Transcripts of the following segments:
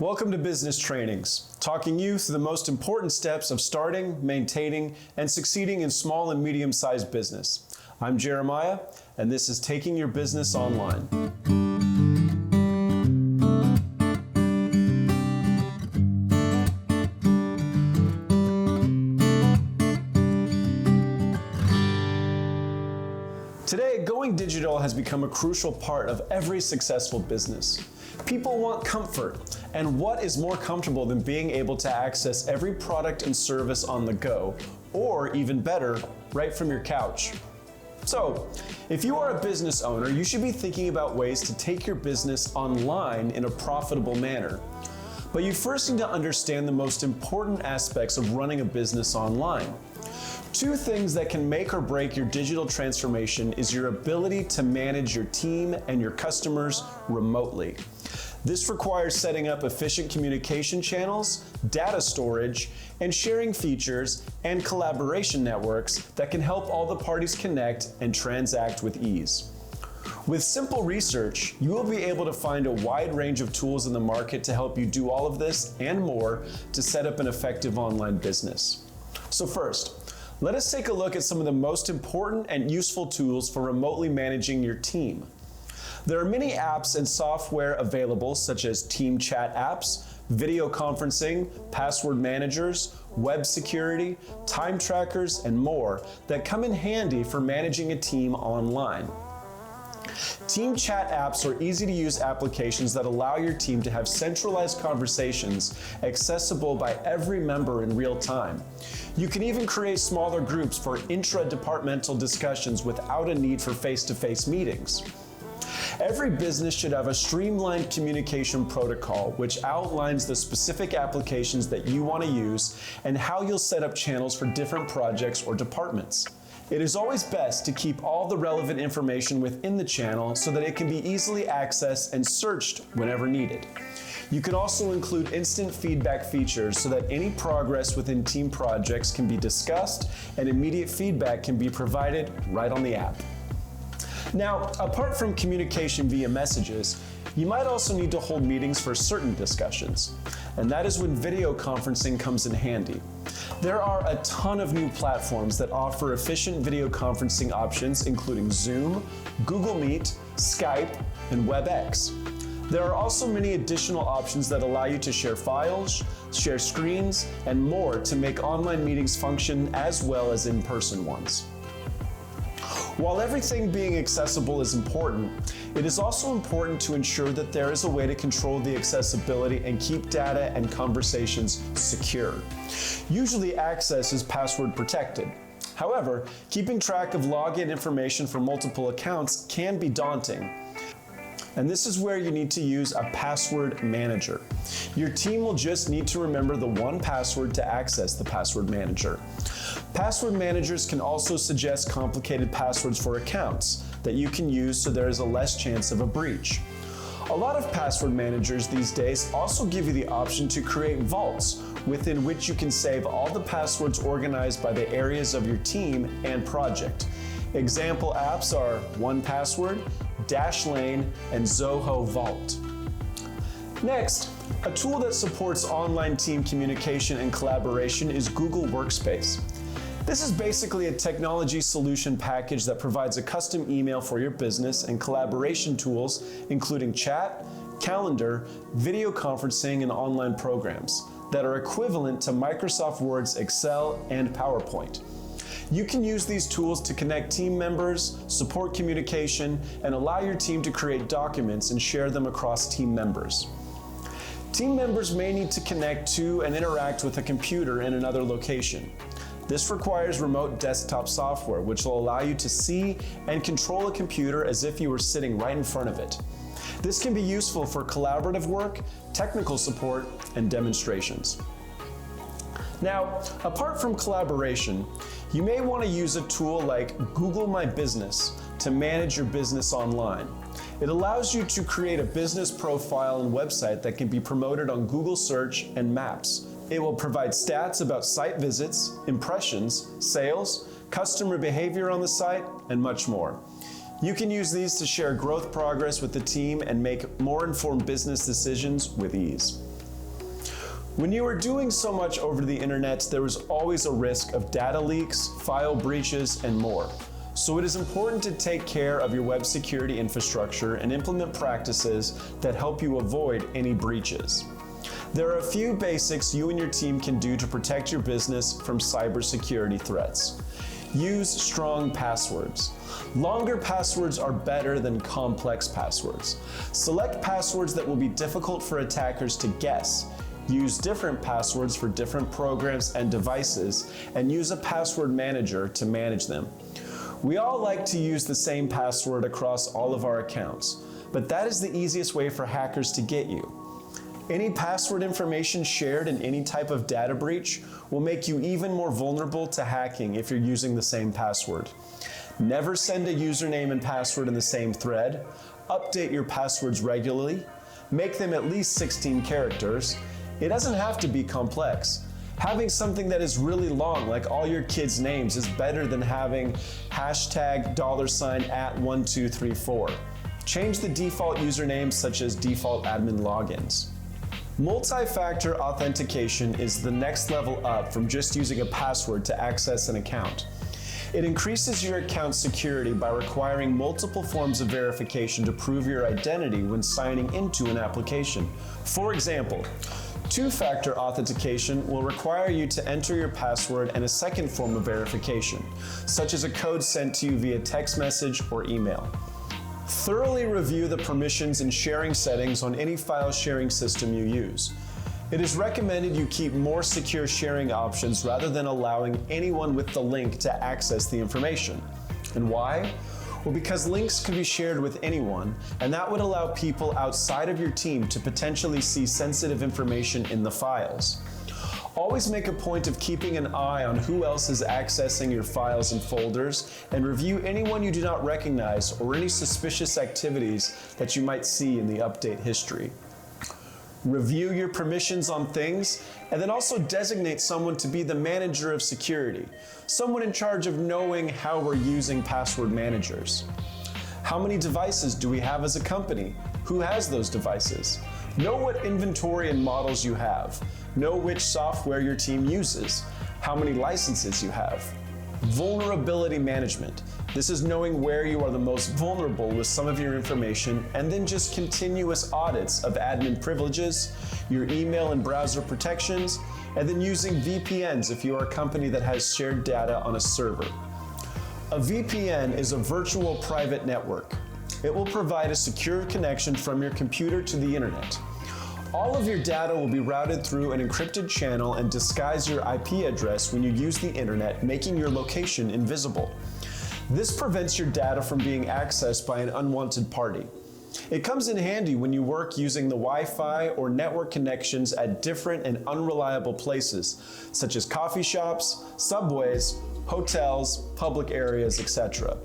Welcome to Business Trainings, talking you through the most important steps of starting, maintaining, and succeeding in small and medium-sized business. I'm Jeremiah, and this is Taking Your Business Online. Today, going digital has become a crucial part of every successful business. People want comfort, and what is more comfortable than being able to access every product and service on the go, or even better, right from your couch? So, if you are a business owner, you should be thinking about ways to take your business online in a profitable manner. But you first need to understand the most important aspects of running a business online. Two things that can make or break your digital transformation is your ability to manage your team and your customers remotely. This requires setting up efficient communication channels, data storage, and sharing features and collaboration networks that can help all the parties connect and transact with ease. With simple research, you will be able to find a wide range of tools in the market to help you do all of this and more to set up an effective online business. So first, let us take a look at some of the most important and useful tools for remotely managing your team. There are many apps and software available, such as team chat apps, video conferencing, password managers, web security, time trackers, and more that come in handy for managing a team online. Team chat apps are easy-to-use applications that allow your team to have centralized conversations accessible by every member in real time. You can even create smaller groups for intra-departmental discussions without a need for face-to-face meetings. Every business should have a streamlined communication protocol which outlines the specific applications that you want to use and how you'll set up channels for different projects or departments. It is always best to keep all the relevant information within the channel so that it can be easily accessed and searched whenever needed. You can also include instant feedback features so that any progress within team projects can be discussed and immediate feedback can be provided right on the app. Now, apart from communication via messages, you might also need to hold meetings for certain discussions, and that is when video conferencing comes in handy. There are a ton of new platforms that offer efficient video conferencing options, including Zoom, Google Meet, Skype, and WebEx. There are also many additional options that allow you to share files, share screens, and more to make online meetings function as well as in-person ones. While everything being accessible is important, it is also important to ensure that there is a way to control the accessibility and keep data and conversations secure. Usually access is password protected. However, keeping track of login information for multiple accounts can be daunting. And this is where you need to use a password manager. Your team will just need to remember the one password to access the password manager. Password managers can also suggest complicated passwords for accounts that you can use so there is a less chance of a breach. A lot of password managers these days also give you the option to create vaults within which you can save all the passwords organized by the areas of your team and project. Example apps are 1Password, Dashlane, and Zoho Vault. Next, a tool that supports online team communication and collaboration is Google Workspace. This is basically a technology solution package that provides a custom email for your business and collaboration tools, including chat, calendar, video conferencing, and online programs that are equivalent to Microsoft Word's Excel and PowerPoint. You can use these tools to connect team members, support communication, and allow your team to create documents and share them across team members. Team members may need to connect to and interact with a computer in another location. This requires remote desktop software, which will allow you to see and control a computer as if you were sitting right in front of it. This can be useful for collaborative work, technical support, and demonstrations. Now, apart from collaboration, you may want to use a tool like Google My Business to manage your business online. It allows you to create a business profile and website that can be promoted on Google Search and Maps. It will provide stats about site visits, impressions, sales, customer behavior on the site, and much more. You can use these to share growth progress with the team and make more informed business decisions with ease. When you are doing so much over the internet, there is always a risk of data leaks, file breaches, and more. So it is important to take care of your web security infrastructure and implement practices that help you avoid any breaches. There are a few basics you and your team can do to protect your business from cybersecurity threats. Use strong passwords. Longer passwords are better than complex passwords. Select passwords that will be difficult for attackers to guess. Use different passwords for different programs and devices, and use a password manager to manage them. We all like to use the same password across all of our accounts, but that is the easiest way for hackers to get you. Any password information shared in any type of data breach will make you even more vulnerable to hacking if you're using the same password. Never send a username and password in the same thread. Update your passwords regularly. Make them at least 16 characters. It doesn't have to be complex. Having something that is really long, like all your kids' names, is better than having #$@1234. Change the default usernames such as default admin logins. Multi-factor authentication is the next level up from just using a password to access an account. It increases your account security by requiring multiple forms of verification to prove your identity when signing into an application. For example, two-factor authentication will require you to enter your password and a second form of verification, such as a code sent to you via text message or email. Thoroughly review the permissions and sharing settings on any file sharing system you use. It is recommended you keep more secure sharing options rather than allowing anyone with the link to access the information. And why? Well, because links can be shared with anyone, and that would allow people outside of your team to potentially see sensitive information in the files. Always make a point of keeping an eye on who else is accessing your files and folders, and review anyone you do not recognize or any suspicious activities that you might see in the update history. Review your permissions on things, and then also designate someone to be the manager of security, someone in charge of knowing how we're using password managers. How many devices do we have as a company? Who has those devices? Know what inventory and models you have. Know which software your team uses. How many licenses you have. Vulnerability management. This is knowing where you are the most vulnerable with some of your information, and then just continuous audits of admin privileges, your email and browser protections, and then using VPNs if you are a company that has shared data on a server. A VPN is a virtual private network. It will provide a secure connection from your computer to the internet. All of your data will be routed through an encrypted channel and disguise your IP address when you use the internet, making your location invisible. This prevents your data from being accessed by an unwanted party. It comes in handy when you work using the Wi-Fi or network connections at different and unreliable places, such as coffee shops, subways, hotels, public areas, etc.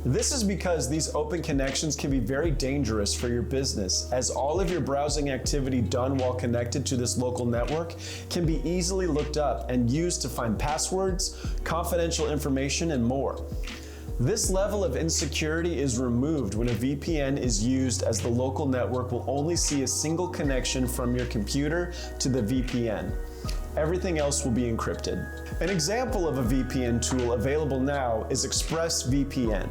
This is because these open connections can be very dangerous for your business, as all of your browsing activity done while connected to this local network can be easily looked up and used to find passwords, confidential information, and more. This level of insecurity is removed when a VPN is used, as the local network will only see a single connection from your computer to the VPN. Everything else will be encrypted. An example of a VPN tool available now is ExpressVPN.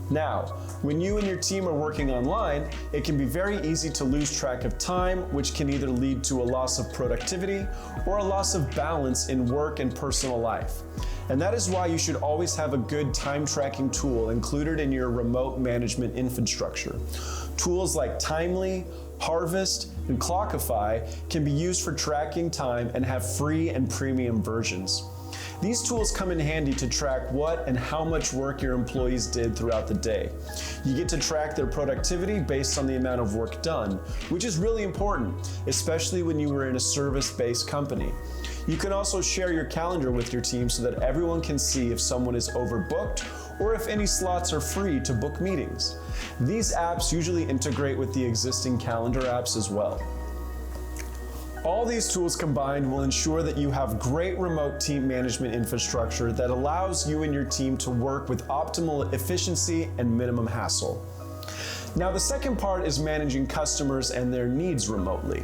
Now, when you and your team are working online, it can be very easy to lose track of time, which can either lead to a loss of productivity or a loss of balance in work and personal life. And that is why you should always have a good time tracking tool included in your remote management infrastructure. Tools like Timely, Harvest, and Clockify can be used for tracking time and have free and premium versions. These tools come in handy to track what and how much work your employees did throughout the day. You get to track their productivity based on the amount of work done, which is really important, especially when you are in a service-based company. You can also share your calendar with your team so that everyone can see if someone is overbooked or if any slots are free to book meetings. These apps usually integrate with the existing calendar apps as well. All these tools combined will ensure that you have great remote team management infrastructure that allows you and your team to work with optimal efficiency and minimum hassle. Now, the second part is managing customers and their needs remotely.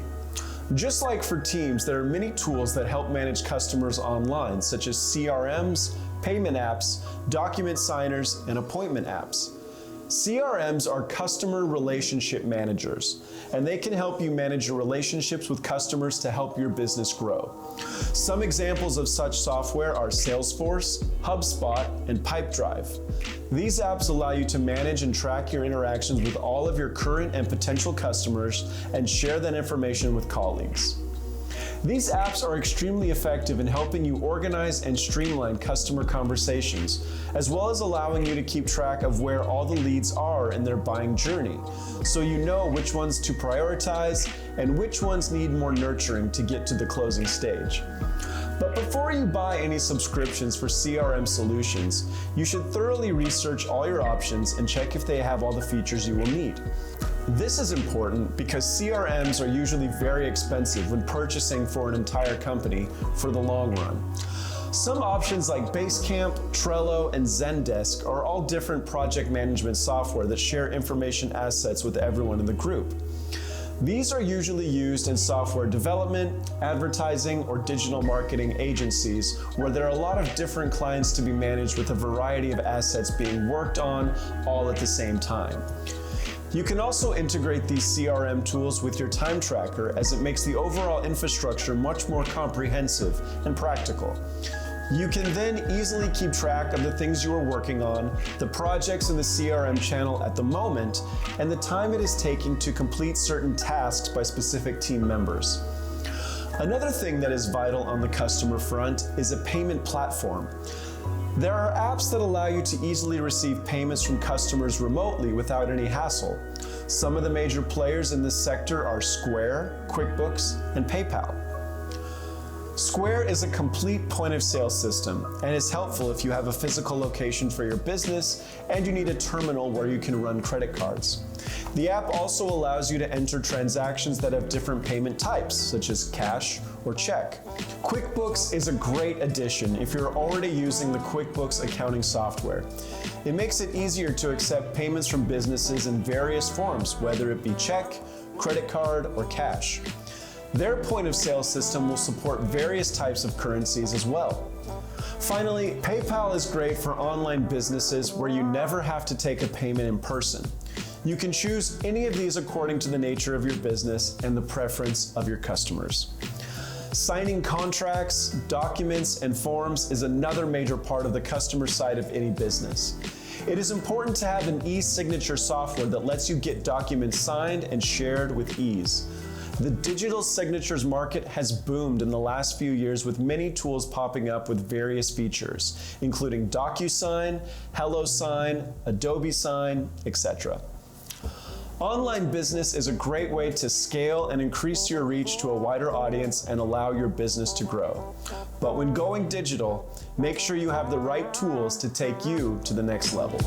Just like for teams, there are many tools that help manage customers online, such as CRMs, payment apps, document signers, and appointment apps. CRMs are customer relationship managers, and they can help you manage your relationships with customers to help your business grow. Some examples of such software are Salesforce, HubSpot, and Pipedrive. These apps allow you to manage and track your interactions with all of your current and potential customers and share that information with colleagues. These apps are extremely effective in helping you organize and streamline customer conversations, as well as allowing you to keep track of where all the leads are in their buying journey, so you know which ones to prioritize and which ones need more nurturing to get to the closing stage. But before you buy any subscriptions for CRM solutions, you should thoroughly research all your options and check if they have all the features you will need. This is important because CRMs are usually very expensive when purchasing for an entire company for the long run. Some options like Basecamp, Trello, and Zendesk are all different project management software that share information assets with everyone in the group. These are usually used in software development, advertising, or digital marketing agencies where there are a lot of different clients to be managed with a variety of assets being worked on all at the same time. You can also integrate these CRM tools with your time tracker, as it makes the overall infrastructure much more comprehensive and practical. You can then easily keep track of the things you are working on, the projects in the CRM channel at the moment, and the time it is taking to complete certain tasks by specific team members. Another thing that is vital on the customer front is a payment platform. There are apps that allow you to easily receive payments from customers remotely without any hassle. Some of the major players in this sector are Square, QuickBooks, and PayPal. Square is a complete point-of-sale system and is helpful if you have a physical location for your business and you need a terminal where you can run credit cards. The app also allows you to enter transactions that have different payment types, such as cash or check. QuickBooks is a great addition if you're already using the QuickBooks accounting software. It makes it easier to accept payments from businesses in various forms, whether it be check, credit card, or cash. Their point-of-sale system will support various types of currencies as well. Finally, PayPal is great for online businesses where you never have to take a payment in person. You can choose any of these according to the nature of your business and the preference of your customers. Signing contracts, documents, and forms is another major part of the customer side of any business. It is important to have an e-signature software that lets you get documents signed and shared with ease. The digital signatures market has boomed in the last few years, with many tools popping up with various features, including DocuSign, HelloSign, Adobe Sign, etc. Online business is a great way to scale and increase your reach to a wider audience and allow your business to grow. But when going digital, make sure you have the right tools to take you to the next level.